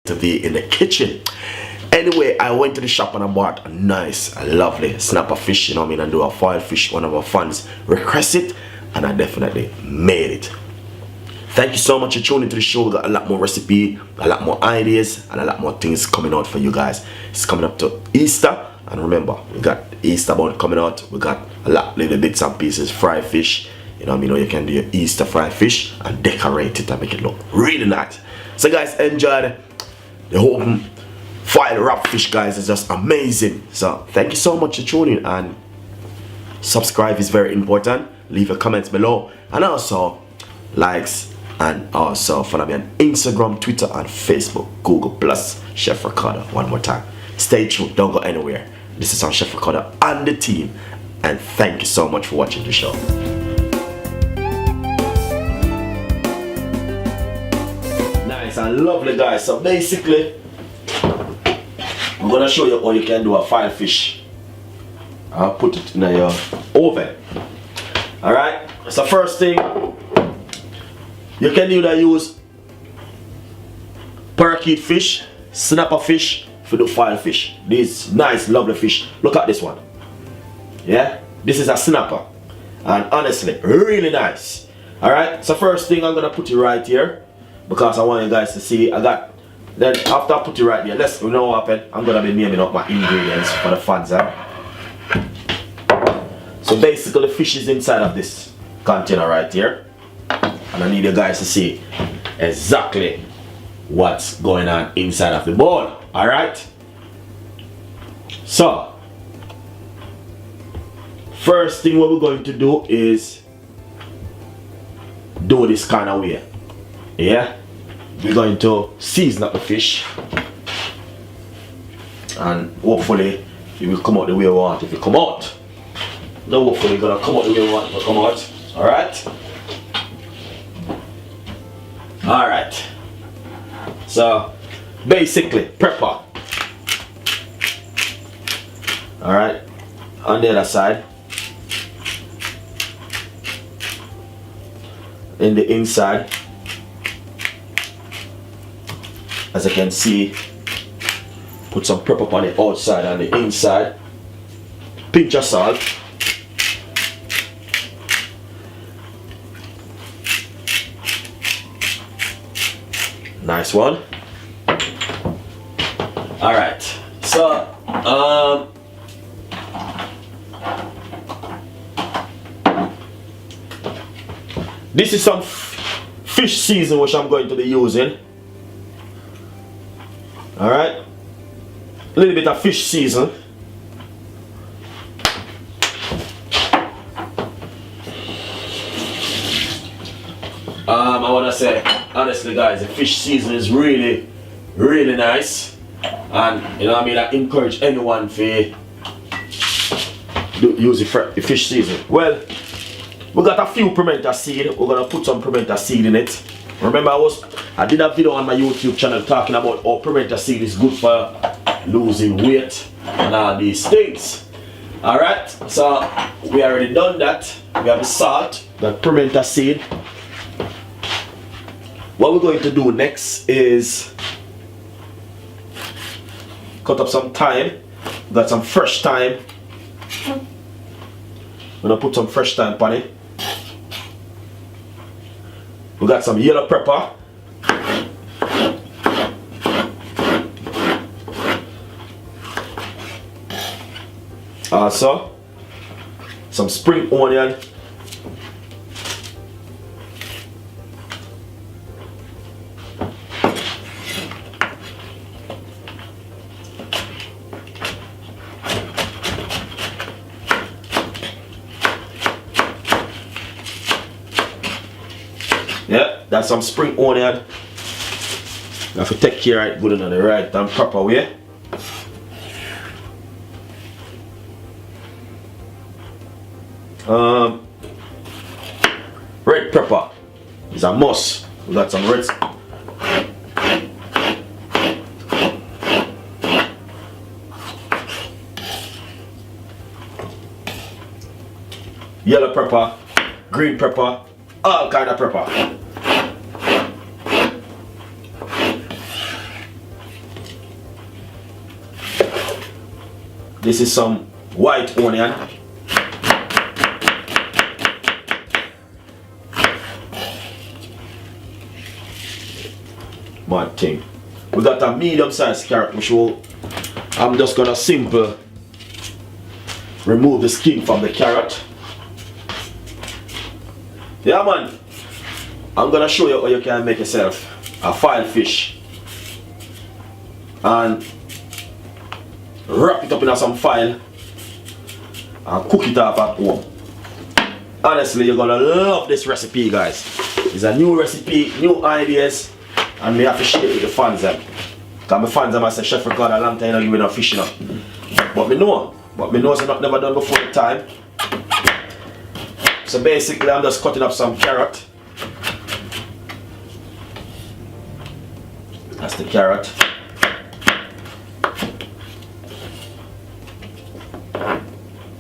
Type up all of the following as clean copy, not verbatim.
to be in the kitchen. Anyway, I went to the shop and I bought a nice, lovely snapper fish, you know what I mean, and do a foil fish. One of our fans requested it, and I definitely made it. Thank you so much for tuning into the show. We got a lot more recipe, a lot more ideas, and a lot more things coming out for you guys. It's coming up to Easter, and remember, we got Easter bun coming out. We got a lot, little bits and pieces, fried fish. You know what I mean? You can do your Easter fried fish and decorate it and make it look really nice. So guys, enjoy the whole foil wrap fish, guys. It's just amazing. So thank you so much for tuning, and subscribe is very important. Leave your comments below, and also likes, and also follow me on Instagram, Twitter, and Facebook, Google Plus, Chef Ricardo. One more time. Stay tuned, don't go anywhere. This is on Chef Ricardo and the team, and thank you so much for watching the show. Nice and lovely, guys. So basically, I'm gonna show you how you can do a file fish. I'll put it in your oven. Alright, so first thing, you can either use parakeet fish, snapper fish for the file fish. This nice lovely fish. Look at this one. Yeah, this is a snapper, and honestly really nice. Alright, so first thing, I'm gonna put it right here because I want you guys to see. Then after I put it right there, let's, you know what happened, I'm gonna be naming up my ingredients for the fans. So basically the fish is inside of this container right here, and I need you guys to see exactly what's going on inside of the bowl. Alright, so first thing what we're going to do is do this kind of way. Yeah, we're going to season up the fish, and hopefully it will come out the way we want it to come out. No, hopefully it's gonna come out the way we want it to come out. Alright? Alright. So basically pepper. Alright. On the other side. In the inside. As you can see, put some pepper on the outside and the inside. Pinch of salt. Nice one. Alright, so this is some fish season which I'm going to be using. Alright, a little bit of fish season. I want to say, honestly guys, the fish season is really, really nice. And you know what I mean, I encourage anyone to use the fish season. Well, we got a few pimento seed. We're going to put some pimento seed in it. Remember, I did a video on my YouTube channel talking about how pimento seed is good for losing weight and all these things. Alright, so we already done that. We have the salt, the pimento seed. What we're going to do next is cut up some thyme. We got some fresh thyme. I'm gonna put some fresh thyme on it. We got some yellow pepper. Also, some spring onion. Yeah, that's some spring onion. You have to take care of it good in the right and proper way. Red pepper is a must. We got some red. Yellow pepper, green pepper, all kind of pepper. This is some white onion. Mad thing. We got a medium sized carrot, which I'm just gonna simple remove the skin from the carrot. Yeah man, I'm gonna show you how you can make yourself a file fish and wrap it up in some file and cook it up at home. Honestly, you're gonna love this recipe, guys. It's a new recipe, new ideas, and we have to share it with the fans them. Because my fans them I say Chef Ricardo a long time you give no fish enough. But me know it's not never done before the time. So basically I'm just cutting up some carrot. That's the carrot.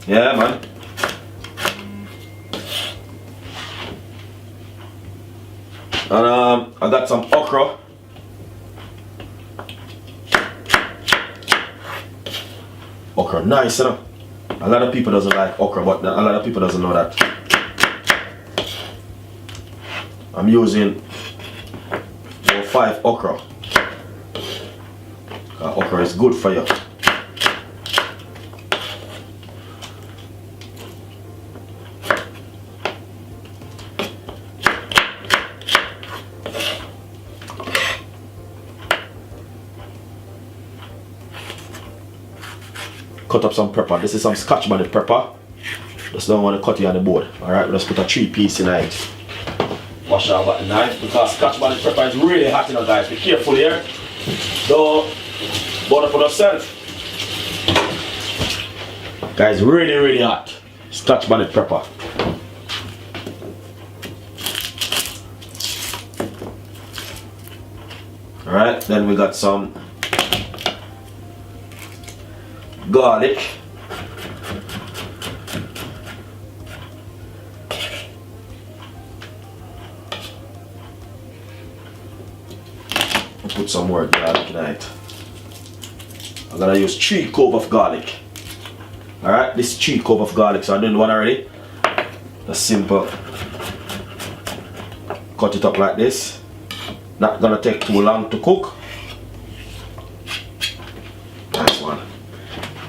Yeah man. And I got some okra. Okra, nice, you know? A lot of people doesn't like okra, but a lot of people doesn't know that. I'm using 5 okra. Okra is good for you. Cut up some pepper. This is some scotch bonnet pepper. Just don't want to cut it on the board. Alright, let's put a 3 piece in it. Wash it out with the knife because scotch bonnet pepper is really hot, you know, guys. Be careful here. Don't burn up on yourself. Guys, really hot. Scotch bonnet pepper. Alright, then we got some garlic. I'll put some more garlic in it. I'm gonna use 3 cloves of garlic. Alright, this is 3 cloves of garlic, so I'm doing one already. That's simple. Cut it up like this. Not gonna take too long to cook. Nice one.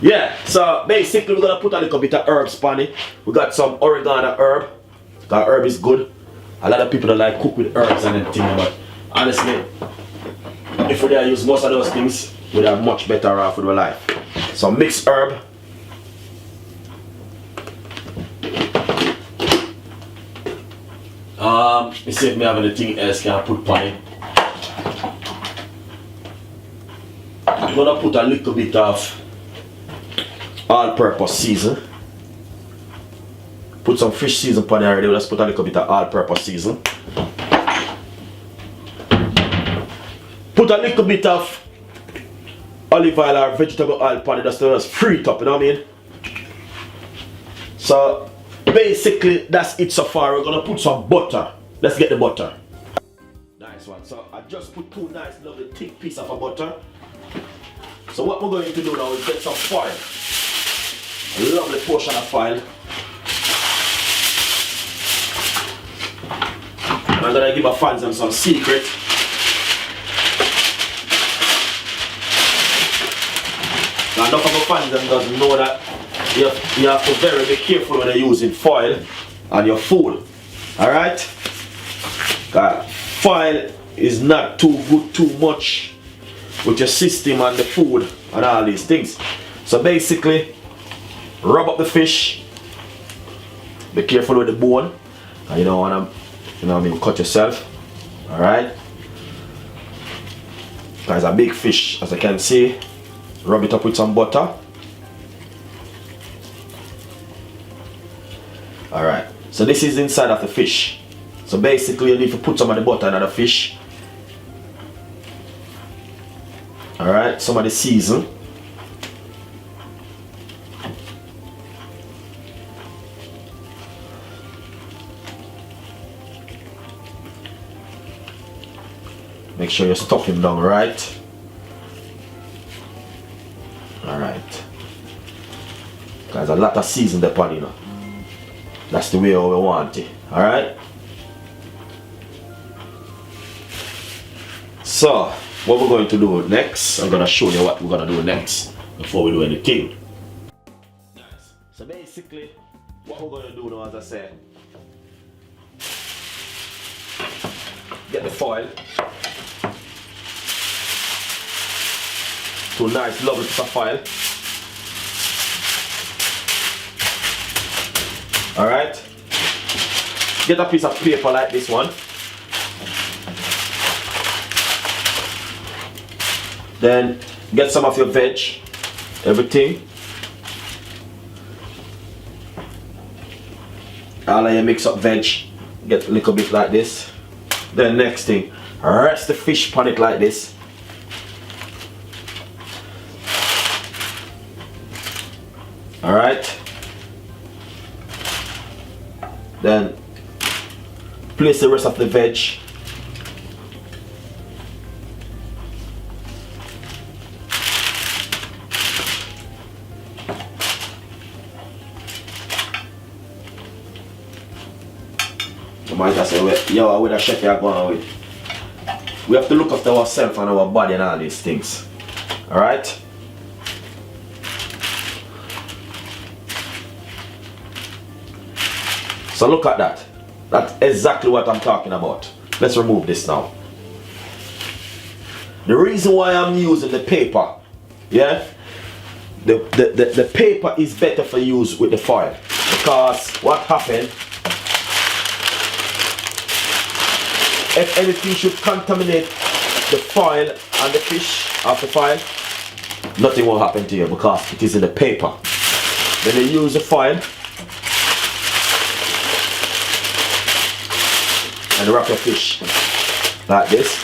Yeah, so basically we're gonna put a little bit of herbs on it. We got some oregano herb. That herb is good. A lot of people don't like cook with herbs and everything, but honestly, if we use most of those things, we'd have much better off with our life. Some mixed herb. Let's see if we have anything else can I put on it. I'm gonna put a little bit of all-purpose season. Put some fish season on it already. Let's put a little bit of all-purpose season. Put a little bit of olive oil or vegetable oil on it just to free it up, you know what I mean? So basically that's it so far. We're gonna put some butter. Let's get the butter. Nice one. So I just put 2 nice lovely thick pieces of butter. So what we're going to do now is get some foil. A lovely portion of foil. And I'm gonna give our fans some secret. Now enough of our fans doesn't know that you have to very be careful when you're using foil on your food. Alright? Foil is not too good too much with your system and the food and all these things. So basically, rub up the fish. Be careful with the bone. You don't want to, cut yourself. Alright? There's a big fish, as I can see. Rub it up with some butter. Alright, so this is inside of the fish. So basically you need to put some of the butter in the fish. Alright, some of the season. Make sure you stuff him down right. Alright. There's a lot of season upon, you know. That's the way we want it. Alright? So, what we're going to do next, I'm going to show you what we're going to do next before we do anything. Nice. So basically, what we're going to do now, as I said, get the foil to a nice lovely piece of foil. Alright, get a piece of paper like this one. Then get some of your veg, everything. All of your mix up veg, get a little bit like this. Then next thing, rest the fish on it like this. Alright. Then place the rest of the veg. You might just say, yo, with a chef you're going with. We have to look after ourselves and our body and all these things. Alright? So look at that. That's exactly what I'm talking about. Let's remove this now. The reason why I'm using the paper, yeah, the paper is better for use with the foil, because what happened, if anything should contaminate the foil and the fish of the foil, nothing will happen to you because it is in the paper. Then you use the foil and wrap your fish like this,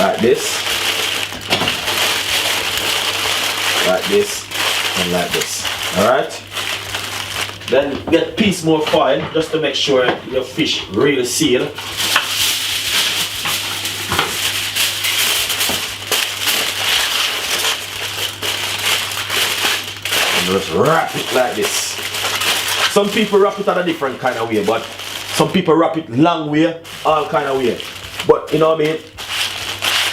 like this, like this, and like this. Alright? Then get a piece more foil just to make sure your fish really seal. And just wrap it like this. Some people wrap it in a different kind of way, but some people wrap it long way, all kind of way. But you know what I mean?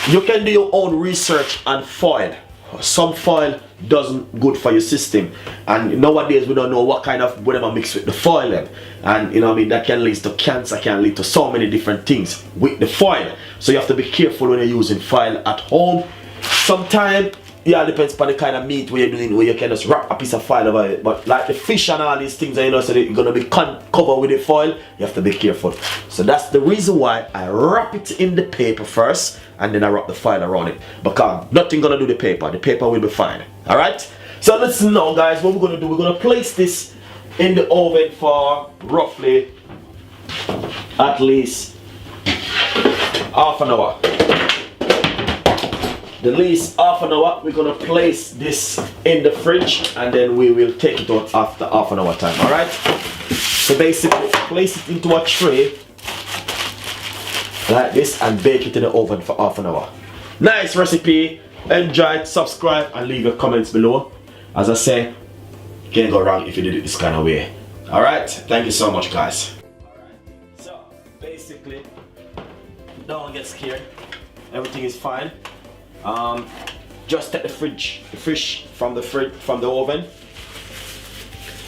You can do your own research on foil. Some foil doesn't good for your system, and nowadays we don't know what kind of whatever mix with the foil in. And you know what I mean, that can lead to cancer, can lead to so many different things with the foil. So you have to be careful when you're using foil at home. Sometimes, yeah, it depends on the kind of meat where you're doing, where you can just wrap a piece of foil over it. But like the fish and all these things, you know, so they're gonna be covered with the foil, you have to be careful. So that's the reason why I wrap it in the paper first, and then I wrap the foil around it, because nothing gonna do the paper will be fine. Alright? So listen now guys, what we're gonna do, we're gonna place this in the oven for roughly at least half an hour. The least half an hour, we're gonna place this in the fridge, and then we will take it out after half an hour time. Alright? So basically place it into a tray like this and bake it in the oven for half an hour. Nice recipe. Enjoy it, subscribe, and leave your comments below. As I say, can't go wrong if you did it this kind of way. Alright, thank you so much guys. Alright, so basically don't get scared, everything is fine. Just take the fish from the oven.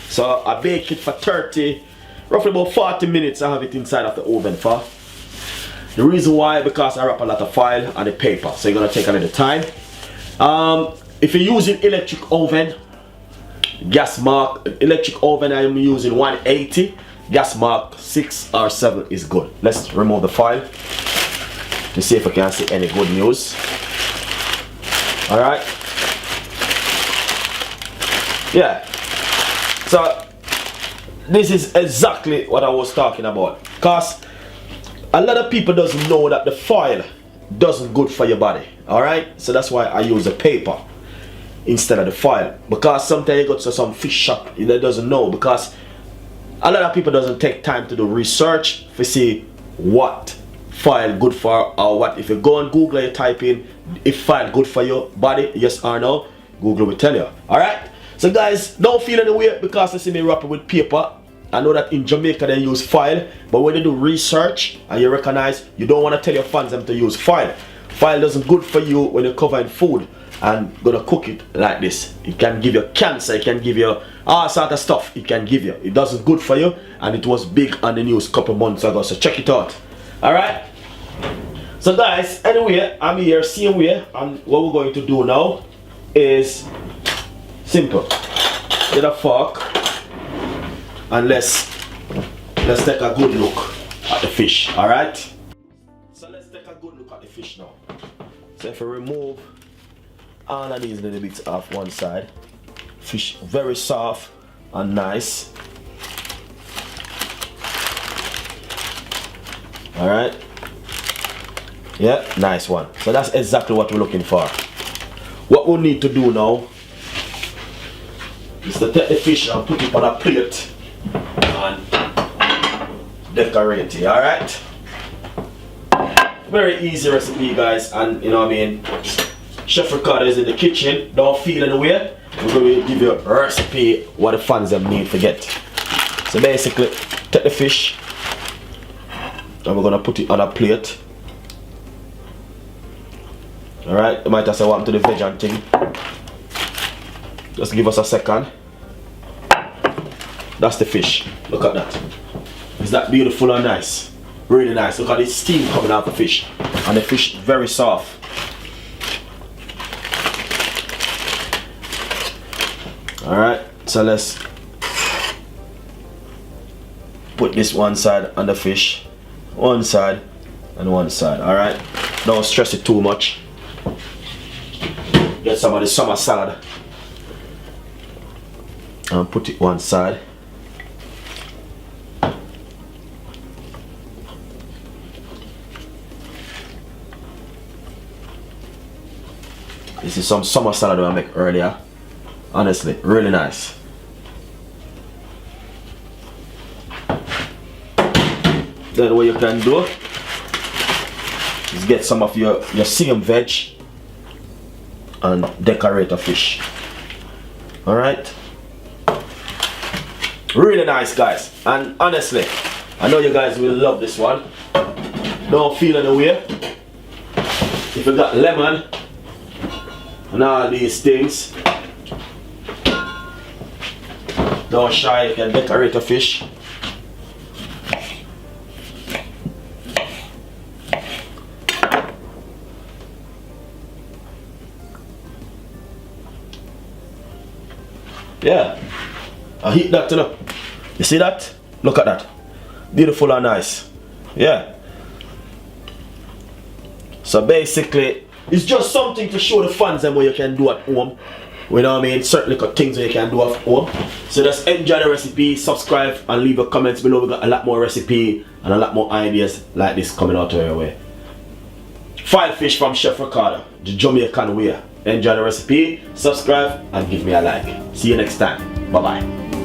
So I bake it for roughly about 40 minutes. I have it inside of the oven for. The reason why, because I wrap a lot of foil and the paper, so you're gonna take a little time. If you're using electric oven, electric oven, I am using 180. Gas mark 6 or 7 is good. Let's remove the foil to see if I can see any good news. Alright. Yeah. So this is exactly what I was talking about. Because a lot of people doesn't know that the foil doesn't good for your body. Alright. So that's why I use the paper instead of the foil. Because sometimes you go to some fish shop that doesn't know. Because a lot of people doesn't take time to do research to see what foil good for, or what if you go on Google and you type in if foil good for your body, yes or no, Google will tell you. Alright? So guys, don't feel any way because they see me wrap it with paper. I know that in Jamaica they use foil, but when you do research and you recognize, you don't want to tell your fans them to use foil. Foil isn't good for you when you're covering food and gonna cook it like this. It can give you cancer, it can give you all sort of stuff. It can give you. It doesn't good for you, and it was big on the news a couple months ago. So check it out. Alright? So guys, anyway, I'm here same way, and what we're going to do now is simple. Get a fork and let's take a good look at the fish. Alright? So let's take a good look at the fish now. So if we remove all of these little bits off one side, fish very soft and nice. Alright? Yeah, nice one. So that's exactly what we're looking for. What we need to do now is to take the fish and put it on a plate and decorate it. Alright? Very easy recipe, guys, and you know what I mean, Chef Ricardo is in the kitchen. Don't feel any way. We're going to give you a recipe what the fans them need to get. So basically, take the fish and we're going to put it on a plate. Alright, you might have said what happened to the veg and thing. Just give us a second. That's the fish. Look at that. Is that beautiful and nice? Really nice. Look at the steam coming out of the fish. And the fish very soft. Alright, so let's put this one side on the fish. One side and one side. Alright, don't stress it too much. Get some of the summer salad and put it one side. This is some summer salad that I make earlier. Honestly, really nice. Then what you can do is get some of your same veg and decorate a fish. Alright? Really nice, guys. And honestly, I know you guys will love this one. Don't feel any way. If you got lemon and all these things, don't shy, you can decorate a fish. Yeah, I heat that up. You see that? Look at that. Beautiful and nice. Yeah. So basically, it's just something to show the fans them what you can do at home. You know what I mean? Certainly got things that you can do at home. So just enjoy the recipe, subscribe and leave your comments below. We got a lot more recipe and a lot more ideas like this coming out your way. Fried fish from Chef Ricardo, the Jamaican way. Enjoy the recipe, subscribe and give me a like. See you next time. Bye bye.